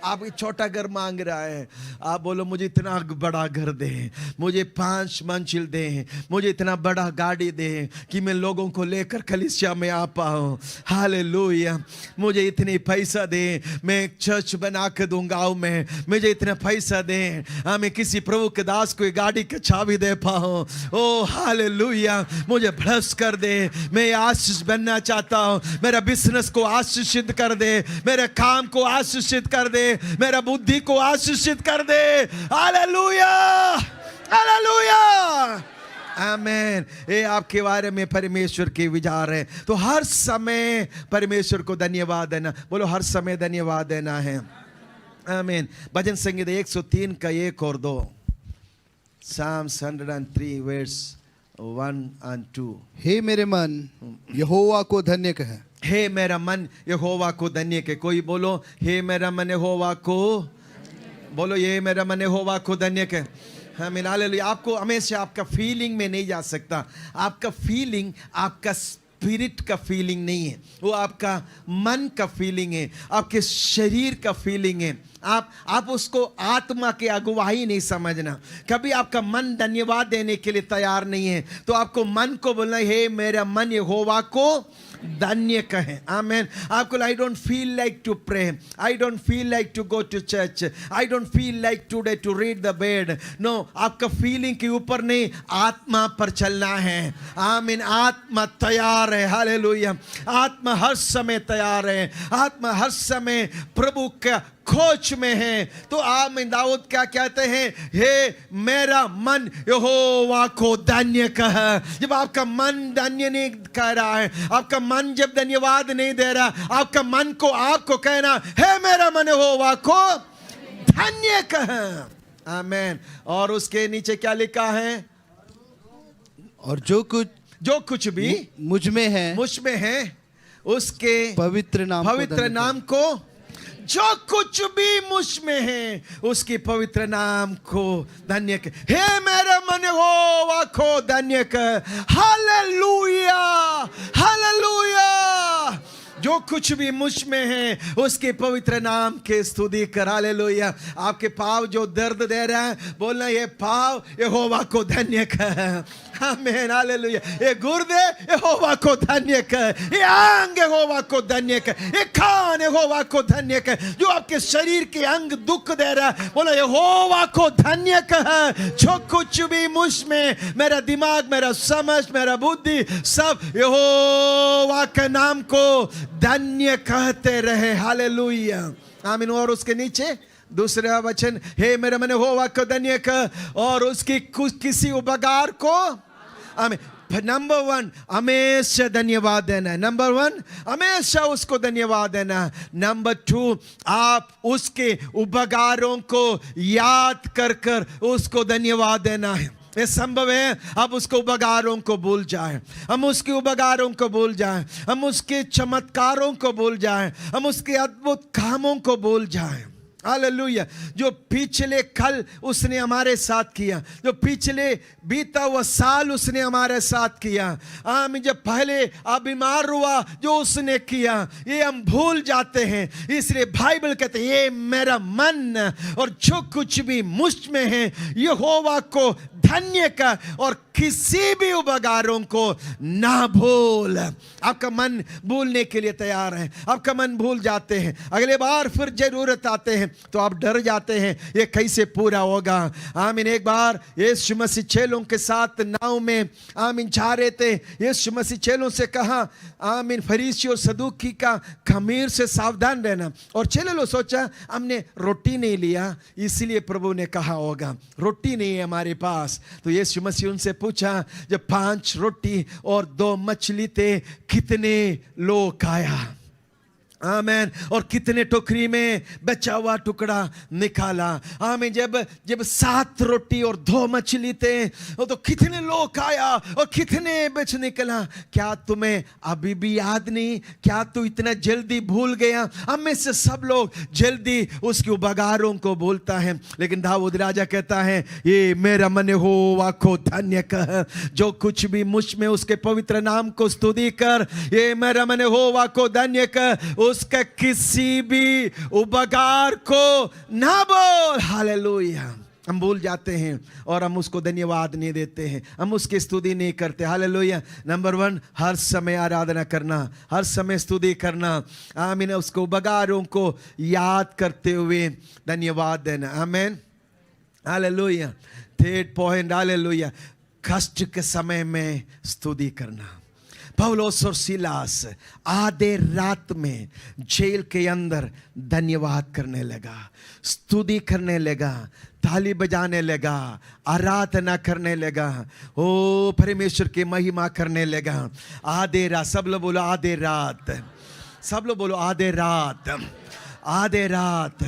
आप एक छोटा घर मांग रहा है, आप बोलो मुझे इतना बड़ा घर दे, मुझे 5 मंजिल दे, मुझे इतना बड़ा गाड़ी दे कि मैं लोगों को लेकर कलीसिया में आ पाऊँ। हालेलुया। मुझे इतनी पैसा दे, मैं एक चर्च बना के दूँ गाँव में, मुझे इतना पैसा दे, मैं किसी प्रभु के दास को गाड़ी की चाबी दे पाऊँ। ओ हालेलुया। मुझे भ्रष्ट कर दे, मैं आशीष बनना चाहता हूँ, मेरा बिजनेस को आशीषित कर दे, मेरे काम को आशीषित कर दे, मेरा बुद्धि को आशीषित कर दे। हालेलुया, हालेलुया, आमीन। ये आपके बारे में परमेश्वर के विचार है। तो हर समय परमेश्वर को धन्यवाद देना, बोलो हर समय धन्यवाद देना है। आमीन। भजन संगीत 103 का 1 और 2, Psalms 103 verse 1 and 2। हे मेरे मन यहोवा को धन्य कह। हे मेरा मन यहोवा को धन्य कह। कोई बोलो हे मेरा मन यहोवा को, बोलो ये मेरा मन यहोवा को धन्य कह। आमीन, हालेलुया। आपको हमेशा आपका फीलिंग में नहीं जा सकता। आपका फीलिंग आपका स्पिरिट का फीलिंग नहीं है, वो आपका मन का फीलिंग है, आपके शरीर का फीलिंग है। आप उसको आत्मा की अगुवाई नहीं समझना। कभी आपका मन धन्यवाद देने के लिए तैयार नहीं है, तो आपको मन को बोलना हे मेरा मन यहोवा को धन्य कहे। आमीन। आपको I don't feel like to pray, I don't feel like to go to church, I don't feel like today to read the bed. No, आपका फीलिंग के ऊपर नहीं, आत्मा पर चलना है। आमीन। आत्मा तैयार है। हालेलुया। आत्मा हर समय तैयार है, आत्मा हर समय प्रभु का खोज में है। तो आमीन। दाऊद क्या कहते हैं, हे मेरा मन यहोवा को धन्य कह। जब आपका मन धन्य नहीं कह रहा है, आपका मन जब धन्यवाद नहीं दे रहा, आपका मन को आपको कहना हे मेरा मन यहोवा को धन्य कह। आमीन। और उसके नीचे क्या लिखा है, और जो कुछ भी मुझ में है उसके पवित्र नाम को, जो कुछ भी मुझ में है उसकी पवित्र नाम को धन्य कर। हे मेरे मन यहोवा को धन्य कर। Hallelujah, hallelujah. जो कुछ भी मुझ में है उसके पवित्र नाम के स्तुति कर। हालेलुया। आपके पाँव जो दर्द दे रहा है, बोलना ये पाँव यहोवा को धन्य कर। आमीन, हालेलुया। ये गुर्दे यहोवा को धन्य कर, ये अंग यहोवा को धन्य कर, ये कान यहोवा को धन्य कर। जो आपके शरीर के अंग दुख दे रहा है, बोला यहोवा को धन्य कर। जो कुछ भी मुझ में, मेरा दिमाग, मेरा समझ, मेरा बुद्धि, सब यहोवा के नाम को धन्य कहते रहे। हालेलुया, आमीन। और उसके नीचे दूसरा वचन, हे मेरे मन यहोवा को धन्य कर और उसकी किसी उपकार को। आमीन। नंबर 1 हमेशा धन्यवाद देना है। नंबर 1 हमेशा उसको धन्यवाद देना। नंबर 2 आप उसके उपकारों को याद कर कर उसको धन्यवाद देना है। ये संभव है आप उसको उपकारों को भूल जाएं, हम उसके उपकारों को भूल जाएं, हम उसके चमत्कारों को भूल जाएं, हम उसके अद्भुत कामों को भूल जाएं। हालेलुया। जो पिछले कल उसने हमारे साथ किया, जो पिछले बीता हुआ साल उसने हमारे साथ किया। आमीन। जब पहले आप बीमार हुआ जो उसने किया, ये हम भूल जाते हैं। इसलिए बाइबल कहते हैं ये मेरा मन और जो कुछ भी मुझ में है यहोवा को धन्य का और किसी भी उपकारों को ना भूल। आपका मन भूलने के लिए तैयार है, आपका मन भूल जाते हैं, अगले बार फिर जरूरत आते हैं तो आप डर जाते हैं ये कैसे पूरा होगा। आमीन। एक बार यीशु मसीह चेलों के साथ नाव में आमीन जा रहे थे। यीशु मसीह चेलों से कहा आमीन फरीसी और सदूकी का खमीर से सावधान रहना। और चेले लोग सोचा हमने रोटी नहीं लिया इसलिए प्रभु ने कहा होगा, रोटी नहीं है हमारे पास। तो यीशु मसीह उनसे पूछा जब 5 रोटी और 2 मछली थे कितने लोग खाया। आमीन। और कितने टोकरी में बचा हुआ टुकड़ा निकाला। आमीन। जब 7 रोटी और 2 मछली थे तो कितने लोग खाया और कितने बच निकला। क्या तुम्हें अभी भी याद नहीं? क्या तू इतना जल्दी भूल गया? हम में से सब लोग जल्दी उसके उपकारों को भूलता है, लेकिन दाऊद राजा कहता है ये मेरा मन यहोवा को धन्य कह, जो कुछ भी मुझ में उसके पवित्र नाम को स्तुति कर। ये मेरा मन यहोवा को धन्य कह, उसका किसी भी उपकार को ना बोल। हालेलुया। हम भूल जाते हैं और हम उसको धन्यवाद नहीं देते हैं, हम उसकी स्तुति नहीं करते। हालेलुया। नंबर 1, हर समय आराधना करना, हर समय स्तुति करना। आमीन। उसको उपकारों को याद करते हुए धन्यवाद देना। आमीन। हालेलुया। 3rd पॉइंट, हालेलुया, कष्ट के समय में स्तुति करना। पौलुस और सिलास आधे रात में जेल के अंदर धन्यवाद करने लगा, स्तुति करने लगा, ताली बजाने लगा, आराधना करने लगा, ओ परमेश्वर की महिमा करने लगा। आधे रात, सब लोग बोलो आधे रात, सब लोग बोलो आधे रात, आधे रात।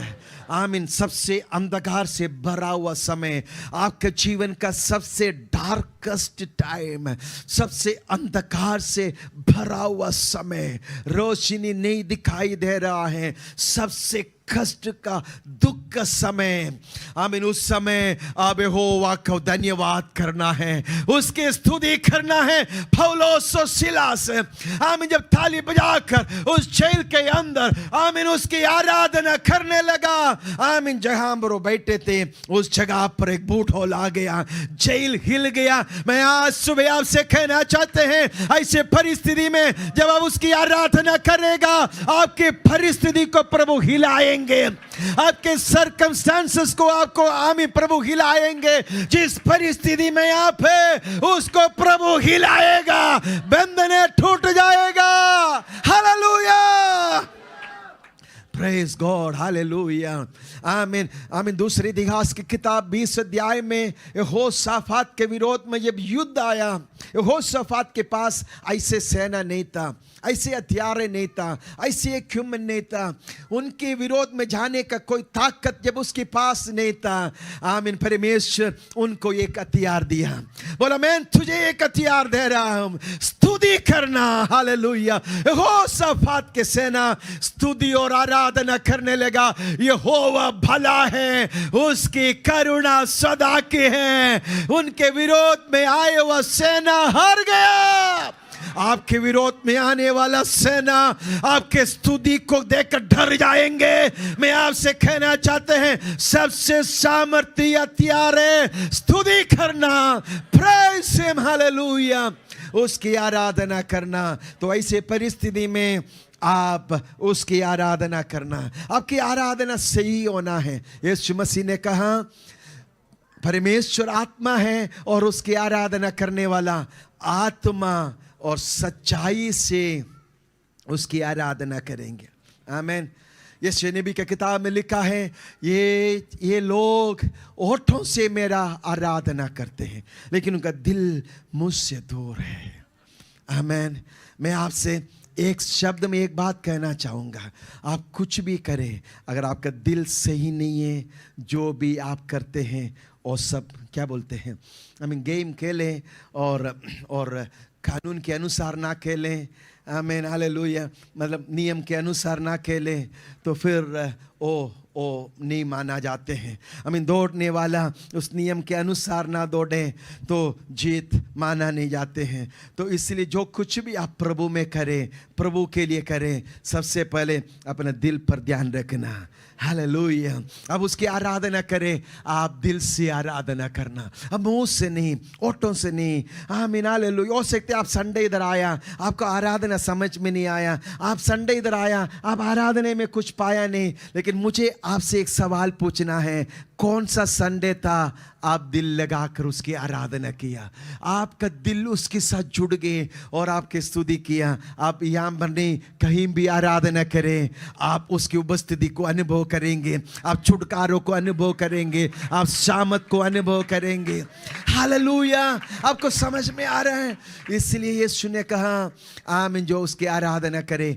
आमीन। सबसे अंधकार से भरा हुआ समय, आपके जीवन का सबसे डार्केस्ट टाइम, सबसे अंधकार से भरा हुआ समय, रोशनी नहीं दिखाई दे रहा है, सबसे कष्ट का, दुख का समय। आमीन। उस समय अब यहोवा को धन्यवाद करना है, उसकी स्तुति करना है। पौलुस और सिलास, आमीन, जब थाली बजाकर उस जेल के अंदर, आमीन, उसकी आराधना करने लगा। आमीन। जहां पर वो बैठे थे उस जगह पर एक बूढ़ा आ गया, जेल हिल गया। मैं आज सुबह आपसे कहना चाहते हैं, ऐसे परिस्थिति में जब आप उसकी आराधना करेगा, आपकी परिस्थिति को प्रभु हिलाएंगे, आपके सर्कमस्टेंसेस को आपको आमीन प्रभु हिलाएंगे। जिस परिस्थिति में आप है उसको प्रभु हिलाएगा, बंधने टूट जाएगा। हालेलुया। Praise God. हालेलुया। आमीन। आमीन। दूसरी इतिहास की किताब 20 अध्याय में यहोशाफात के विरोध में जब युद्ध आया, यहोशाफात के पास ऐसे सेना नहीं था, ऐसे हथियार नहीं था, ऐसे इक्विपमेंट नहीं था, उनके विरोध में जाने का कोई ताकत जब उसके पास नहीं था। आमीन। परमेश्वर उनको एक हथियार दिया, बोला मैं तुझे एक हथियार दे रहा हूं, स्तुति करना। हालेलुया। यहोशाफात के सेना स्तुति और आराधना करने लगा। यहोवा भला है, उसकी करुणा सदा की है। उनके विरोध में आए हुआ सेना हार गया। आपके विरोध में आने वाला सेना आपके स्तुति को देखकर डर जाएंगे। मैं आपसे कहना चाहते हैं, सबसे सामर्थ्य हथियार है स्तुति करना, प्रेज़ हिम। हालेलुया। उसकी आराधना करना। तो ऐसे परिस्थिति में आप उसकी आराधना करना, आपकी आराधना सही होना है। यीशु मसीह ने कहा परमेश्वर आत्मा है और उसकी आराधना करने वाला आत्मा और सच्चाई से उसकी आराधना करेंगे। आमीन। यशायाह नबी की किताब में लिखा है, ये लोग होठों से मेरा आराधना करते हैं लेकिन उनका दिल मुझसे दूर है। आमीन। मैं आपसे एक शब्द में एक बात कहना चाहूँगा, आप कुछ भी करें, अगर आपका दिल सही नहीं है, जो भी आप करते हैं और सब क्या बोलते हैं, गेम खेलें और कानून के अनुसार ना खेलें। आमीन। हालेलुया। मतलब नियम के अनुसार ना खेलें तो फिर ओ नहीं माना जाते हैं। दौड़ने वाला उस नियम के अनुसार ना दौड़े तो जीत माना नहीं जाते हैं। तो इसलिए जो कुछ भी आप प्रभु में करें, प्रभु के लिए करें, सबसे पहले अपने दिल पर ध्यान रखना। हालेलुया। अब उसकी आराधना करें, आप दिल से आराधना करना, अब मुंह से नहीं, ओठों से नहीं। आमीन। हालेलुया। हो सकते आप संडे इधर आया, आपको आराधना समझ में नहीं आया, आप संडे इधर आया, आप आराधना में कुछ पाया नहीं, लेकिन मुझे आपसे एक सवाल पूछना है, कौन सा संडे था आप दिल लगाकर उसकी आराधना किया, आपका दिल उसके साथ जुड़ गए और आपकी स्तुति किया। आप यहाँ पर नहीं, कहीं भी आराधना करें, आप उसकी उपस्थिति को अनुभव करेंगे, आप छुटकारों को अनुभव करेंगे, आप शामत को अनुभव करेंगे। हालेलुया। आपको समझ में आ रहा है? इसलिए यीशु ने कहा आमीन, जो उसकी आराधना करे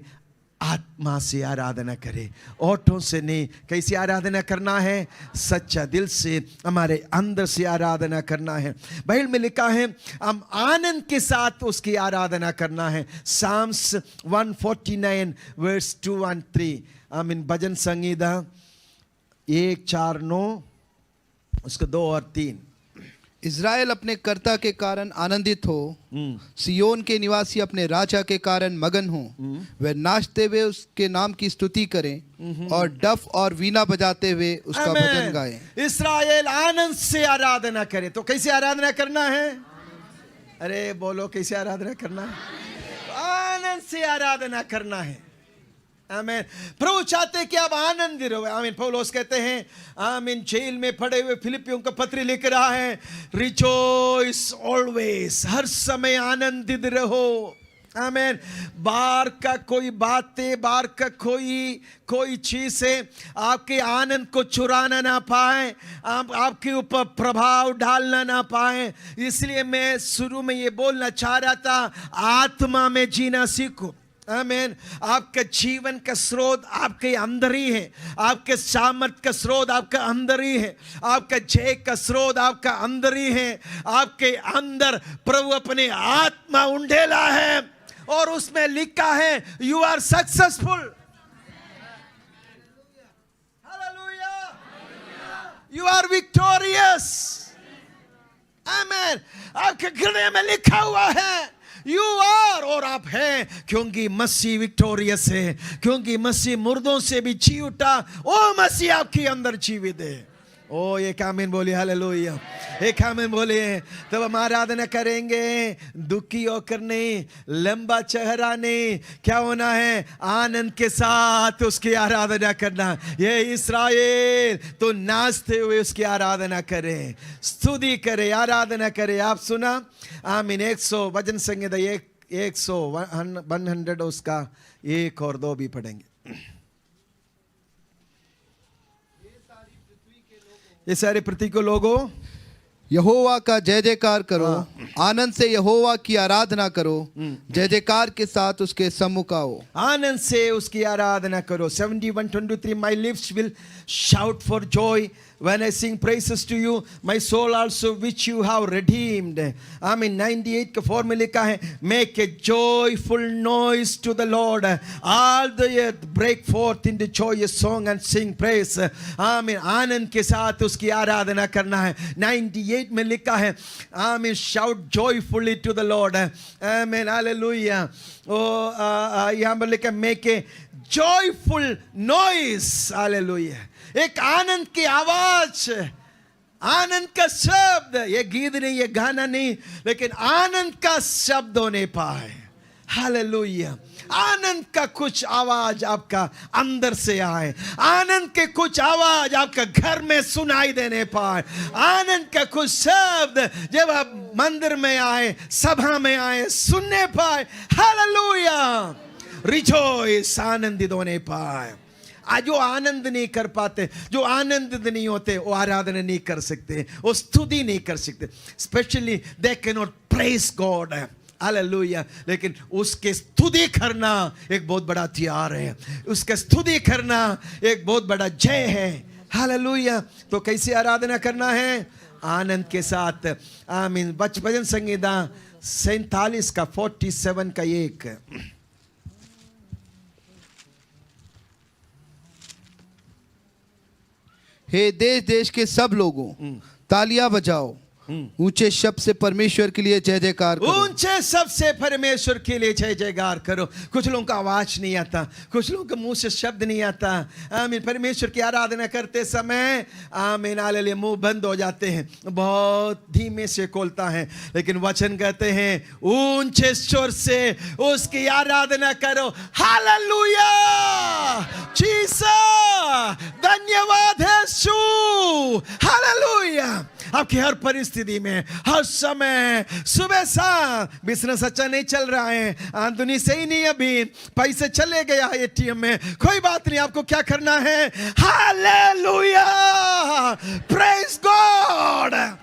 आत्मा से आराधना करे, ओठों से नहीं। कैसी आराधना करना है? सच्चा दिल से, हमारे अंदर से आराधना करना है। बाइबल में लिखा है हम आनंद के साथ उसकी आराधना करना है। Psalms 149 verse 2 and 3। आमीन। भजन संगीता 1, 4, 9 उसको 2 और 3। इज़राइल अपने कर्ता के कारण आनंदित हो, सियोन के निवासी अपने राजा के कारण मगन हो। वे नाचते हुए उसके नाम की स्तुति करें और डफ और वीणा बजाते हुए उसका भजन गाएं। इस्राएल आनंद से आराधना करे। तो कैसे आराधना करना है? अरे बोलो, कैसे आराधना करना है? आनंद से आराधना करना है। आमीन। प्रभु चाहते कि आप आनंदित रहो। आमीन। पौलुस कहते हैं, आमीन, जेल में पड़े हुए फिलिपियों का पत्र लिख रहा है, रिजॉइस ऑलवेज, हर समय आनंदित रहो। आमीन। बाहर का कोई बातें, बाहर का कोई चीज है आपके आनंद को चुराना ना पाए, आपके ऊपर प्रभाव डालना ना पाए। इसलिए मैं शुरू में ये बोलना चाह रहा था, आत्मा में जीना सीखो। आमीन। आपका जीवन का स्रोत आपके अंदर ही है, आपके सामर्थ का स्रोत आपका अंदर ही है, आपका जय का स्रोत आपका अंदर ही है। आपके अंदर प्रभु अपने आत्मा उंडेला है और उसमें लिखा है, you are successful. Hallelujah. You are victorious. आमीन। आपके हृदय में लिखा हुआ है, यू आर, और आप हैं, क्योंकि मसीह विक्टोरियस है, क्योंकि मसीह मुर्दों से भी जी उठा। ओ मसीह आपके अंदर जीवित है। ओ एक आमीन बोलिए, हालेलुया, एक आमीन बोलिए। तब हम आराधना करेंगे, दुखी होकर नहीं, लंबा चेहरा नहीं, क्या होना है? आनंद के साथ उसकी आराधना करना। ये इस्राएल तो नाचते हुए उसकी आराधना करें, स्तुति करे, आराधना करे। आप सुना? आमीन। 100 भजन संगीता 100 उसका 1 और 2 भी पढ़ेंगे। ये सारे पृथ्वी को लोगों, यहोवा का जय जयकार करो, आनंद से यहोवा की आराधना करो, जय जयकार के साथ उसके सम्मुख आओ। आनंद से उसकी आराधना करो। 71:23, my lips will shout for joy when I sing praises to you, my soul also which you have redeemed. आमीन। 98 का 4 में लिखा है, make a joyful noise to the Lord, all the earth break forth into joyous song and sing praise. आमीन। आनंद के साथ उसकी आराधना करना है। 98 में लिखा है, आमीन, shout joyfully to the Lord. आमीन, हालेलुया। यहाँ पर लिखा, make a joyful noise, hallelujah. एक आनंद की आवाज, आनंद का शब्द, ये गीत नहीं, ये गाना नहीं, लेकिन आनंद का शब्द होने पाए। हालेलुया। आनंद का कुछ आवाज आपका अंदर से आए, आनंद के कुछ आवाज आपका घर में सुनाई देने पाए, आनंद का कुछ शब्द जब आप मंदिर में आए, सभा में आए, सुनने पाए। हालेलुया। रिजॉइस, आनंदित होने पाए। आज जो आनंद नहीं कर पाते, जो आनंदित नहीं होते, वो आराधना नहीं कर सकते, वो स्तुति नहीं कर सकते। Specially they can not praise God. Hallelujah. लेकिन उसके स्तुति करना एक बहुत बड़ा हथियार है, उसका स्तुति करना एक बहुत बड़ा जय है। हालेलुया। तो कैसे आराधना करना है? आनंद के साथ। आमीन। भजन संगीता 47 का 47 का 1। हे देश देश के सब लोगों, तालियां बजाओ, ऊंचे शब्द से परमेश्वर के लिए जय जयकार करो। ऊंचे शब्द से परमेश्वर के लिए जय जयकार करो। कुछ लोगों का आवाज नहीं आता, कुछ लोगों के मुंह से शब्द नहीं आता। आमीन। परमेश्वर की आराधना करते समय आमीन, हालेलुया, मुंह बंद हो जाते हैं, बहुत धीमे से खोलता है। लेकिन वचन कहते हैं, ऊंचे स्वर से उसकी आराधना करो। हालेलुया। जीसस, धन्यवाद यीशु। हालेलुया। आपकी हर परिस्थिति में, हर समय, सुबह शाम, बिजनेस अच्छा नहीं चल रहा है, आमदनी सही नहीं, अभी पैसे चले गया एटीएम में, कोई बात नहीं, आपको क्या करना है? Hallelujah, praise God. आप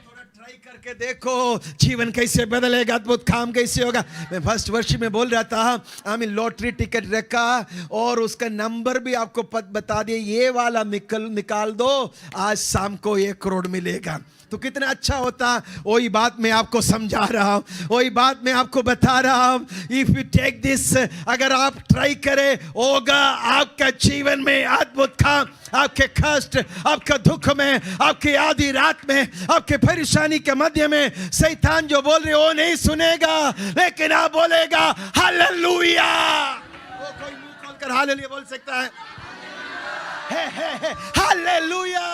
थोड़ा ट्राई करके के देखो जीवन कैसे बदलेगा, अद्भुत काम कैसे होगा। मैं फर्स्ट वर्ष में बोल रहा था, हमें लॉटरी टिकट रखा और उसका नंबर भी आपको बता दिए, ये वाला निकाल दो, आज शाम को 1 करोड़ मिलेगा। तो कितना अच्छा होता। वही बात मैं आपको समझा रहा हूँ, वही बात मैं आपको बता रहा हूँ। इफ यू टेक दिस, अगर आप ट्राई करें, होगा आपका जीवन में अद्भुत काम। आपके कष्ट, आपका दुख में, आपकी आधी रात में, आपके परेशानी के मध्य में शैतान जो बोल रहे वो नहीं सुनेगा, लेकिन आप बोलेगा हालेलुया। वो कोई मुंह खोलकर हालेलुया बोल सकता है? हालेलुया।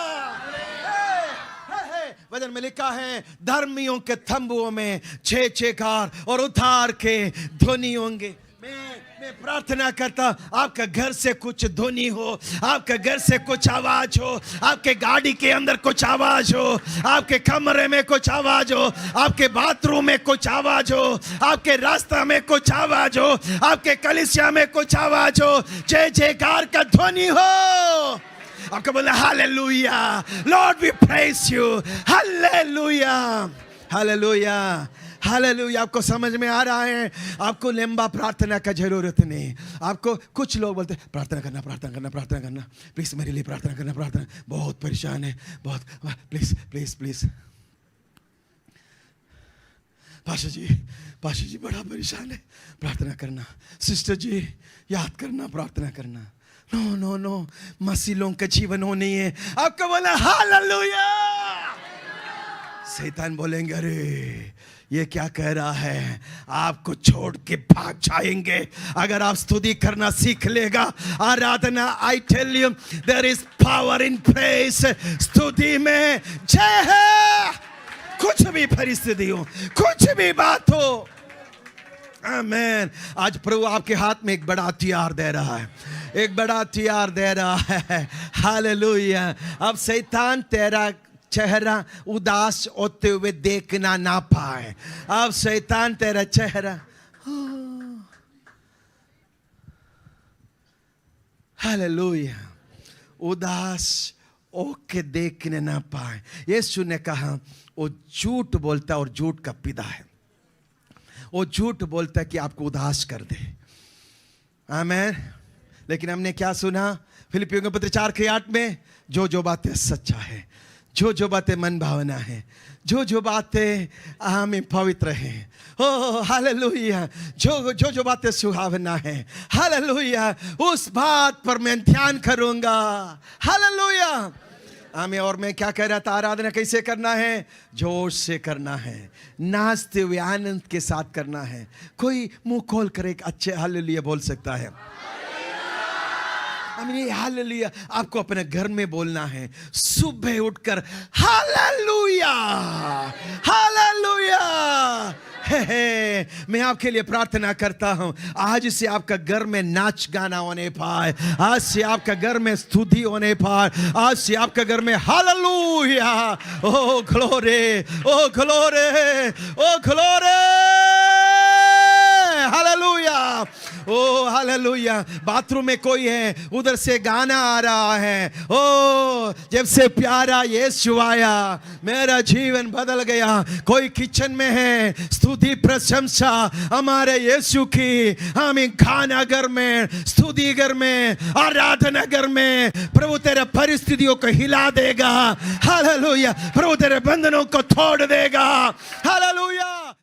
वचन में लिखा है, धर्मियों के तंबुओं में 6 चेकार और उद्धार के ध्वनि होंगे। मैं प्रार्थना करता, आपका घर से कुछ ध्वनि हो, आपके घर से कुछ आवाज हो, आपके गाड़ी के अंदर कुछ आवाज हो, आपके कमरे में कुछ आवाज हो, आपके बाथरूम में कुछ आवाज हो, आपके रास्ता में कुछ आवाज हो, आपके कलीसिया में कुछ आवाज हो, जय जयकार का ध्वनि हो। आपको बोला hallelujah, lord we praise you, hallelujah, hallelujah, hallelujah. आपको समझ में आ रहा है? आपको लंबा प्रार्थना का जरूरत नहीं। आपको कुछ लोग बोलते प्रार्थना करना, प्रार्थना करना, प्रार्थना करना, प्लीज मेरे लिए प्रार्थना करना, प्रार्थना, बहुत परेशान है, बहुत, प्लीज प्लीज प्लीज। पाशा जी बड़ा परेशान है, प्रार्थना करना। सिस्टर जी याद करना, प्रार्थना करना। नो नो नो, मसीलों का जीवन हो नहीं है। आपको बोला हालेलुया, शैतान बोलेंगे अरे ये क्या कह रहा है, आपको छोड़ के भाग जाएंगे। अगर आप स्तुति करना सीख लेगा, आराधना, I tell you there is power in praise. स्तुति में जय है, कुछ भी परिस्थिति हो, कुछ भी बात हो। आमीन। आज प्रभु आपके हाथ में एक बड़ा हथियार दे रहा है, एक बड़ा हथियार दे रहा है। हालेलुया। अब शैतान तेरा चेहरा उदास होते हुए देखना ना पाए। अब शैतान तेरा चेहरा हालेलुया उदास होके देखने ना पाए। यीशु ने कहा वो झूठ बोलता है और झूठ का पिता है। वो झूठ बोलता है कि आपको उदास कर दे। आमीन। लेकिन हमने क्या सुना फिलिपियों के पत्र 4:8 में, जो बातें सच्चा है, जो बातें मन भावना है, जो बातें हमें पवित्र हैं, ओ हालेलुया, जो बातें सुहावना है, हालेलुया, उस बात पर मैं ध्यान करूंगा। हालेलुया। हमें, और मैं क्या कह रहा था, आराधना कैसे करना है? जोश से करना है, नाचते हुए आनंद के साथ करना है। कोई मुंह खोल कर एक अच्छे हालेलुया बोल सकता है? आमीन। हालेलुया आपको अपने घर में बोलना है, सुबह उठकर हालेलुया, हालेलुया। मैं आपके लिए प्रार्थना करता हूं, आज से आपका घर में नाच गाना होने पाए, आज से आपका घर में स्तुति होने पाए, आज से आपका घर में हालेलुया, ओ ग्लोरी, ओ ग्लोरी, ओ ग्लोरी, हालेलुया, ओ हालेलुया। बाथरूम में कोई है, उधर से गाना आ रहा है, ओ जब से प्यारा यीशु आया मेरा जीवन बदल गया। कोई किचन में है, स्तुति प्रशंसा हमारे यीशु की। हमें खाना घर में, स्तुति घर में, आराधना घर में। प्रभु तेरे परिस्थितियों को हिला देगा। हालेलुया। प्रभु तेरे बंधनों को तोड़ देगा। हालेलुया।